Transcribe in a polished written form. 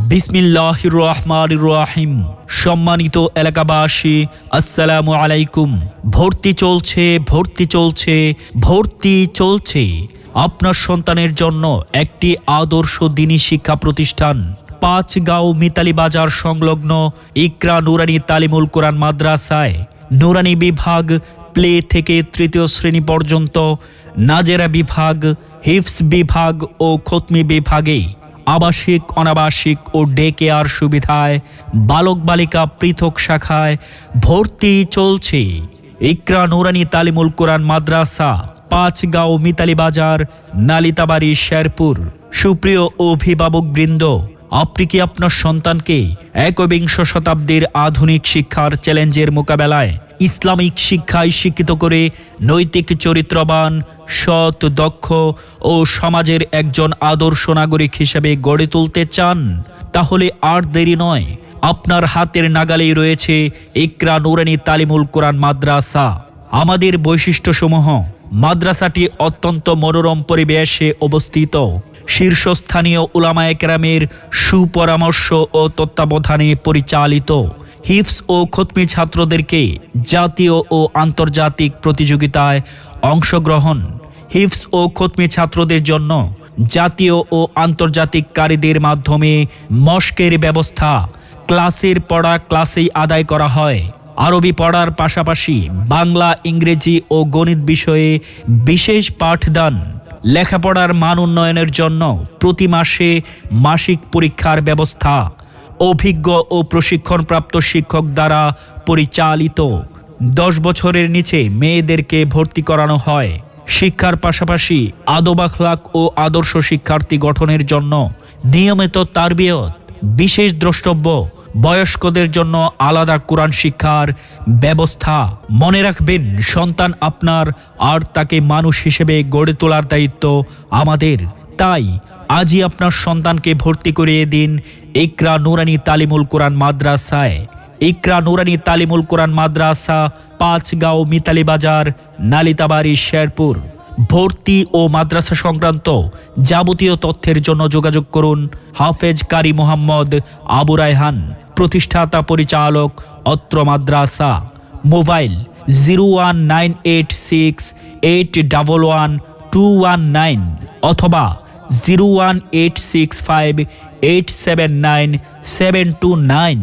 বিসমিল্লাহির রহমানির রহিম। সম্মানিত এলাকাবাসী, আসসালামু আলাইকুম। ভর্তি চলছে। আপনার সন্তানের জন্য একটি আদর্শ দ্বীনি শিক্ষা প্রতিষ্ঠান পাঁচগাঁও মিতালি বাজার সংলগ্ন ইকরা নুরানী তালিমুল কোরআন মাদ্রাসায় নুরানী বিভাগ প্লে থেকে তৃতীয় শ্রেণী পর্যন্ত, নাজেরা বিভাগ, হিফজ বিভাগ ও খতমি বিভাগে আবাসিক, অনাবাসিক ও ডে কেয়ার সুবিধায় বালক বালিকা পৃথক শাখায় ভর্তি চলছে। ইকরা নুরানী তালিমুল কোরআন মাদ্রাসা, পাঁচগাঁও মিতালি বাজার, নালিতাবাড়ি, শেরপুর। সুপ্রিয় অভিভাবকবৃন্দ, আপনি কি আপনার সন্তানকে একবিংশ শতাব্দীর আধুনিক শিক্ষার চ্যালেঞ্জের মোকাবেলায় ইসলামিক শিক্ষায় শিক্ষিত করে নৈতিক, চরিত্রবান, সৎ, দক্ষ ও সমাজের একজন আদর্শ নাগরিক হিসেবে গড়ে তুলতে চান? তাহলে আর দেরি নয়, আপনার হাতের নাগালেই রয়েছে ইকরা নুরানী তালিমুল কোরআন মাদ্রাসা। আমাদের বৈশিষ্ট্যসমূহ: মাদ্রাসাটি অত্যন্ত মনোরম পরিবেশে অবস্থিত, শীর্ষস্থানীয় উলামায়ে কেরামের সুপরামর্শ ও তত্ত্বাবধানে পরিচালিত। হিফজ ও খতমি ছাত্রদেরকে জাতীয় ও আন্তর্জাতিক প্রতিযোগিতায় অংশগ্রহণ। হিফজ ও খতমি ছাত্রদের জন্য জাতীয় ও আন্তর্জাতিক কারিদের মাধ্যমে মশকের ব্যবস্থা। ক্লাসের পড়া ক্লাসেই আদায় করা হয়। আরবি পড়ার পাশাপাশি বাংলা, ইংরেজি ও গণিত বিষয়ে বিশেষ পাঠদান। লেখাপড়ার মান উন্নয়নের জন্য প্রতি মাসে মাসিক পরীক্ষার ব্যবস্থা। অভিজ্ঞ ও প্রশিক্ষণপ্রাপ্ত শিক্ষক দ্বারা পরিচালিত। 10 বছরের নিচে মেয়েদেরকে ভর্তি করানো হয়। শিক্ষার পাশাপাশি আদব আখলাক ও আদর্শ শিক্ষার্থী গঠনের জন্য নিয়মিত তারবিয়ত। বিশেষ দ্রষ্টব্য: বয়স্কদের জন্য আলাদা কোরআন শিক্ষার ব্যবস্থা। মনে রাখবেন, সন্তান আপনার, আর তাকে মানুষ হিসেবে গড়ে তোলার দায়িত্ব আমাদের। তাই আজই আপনার সন্তানকে ভর্তি করিয়ে দিন ইকরা নুরানী তালিমুল কোরআন মাদ্রাসায়। ইকরা নুরানী তালিমুল কোরআন মাদ্রাসা, পাঁচগাঁও মিতালি বাজার, নালিতাবাড়ি, শেরপুর। ভর্তি ও মাদ্রাসা সংক্রান্ত যাবতীয় তথ্যের জন্য যোগাযোগ করুন হাফেজ কারি মোহাম্মদ আবু রায়হান, প্রতিষ্ঠাতা পরিচালক, অত্র মাদ্রাসা। মোবাইল 01868111219 অথবা 01865879729।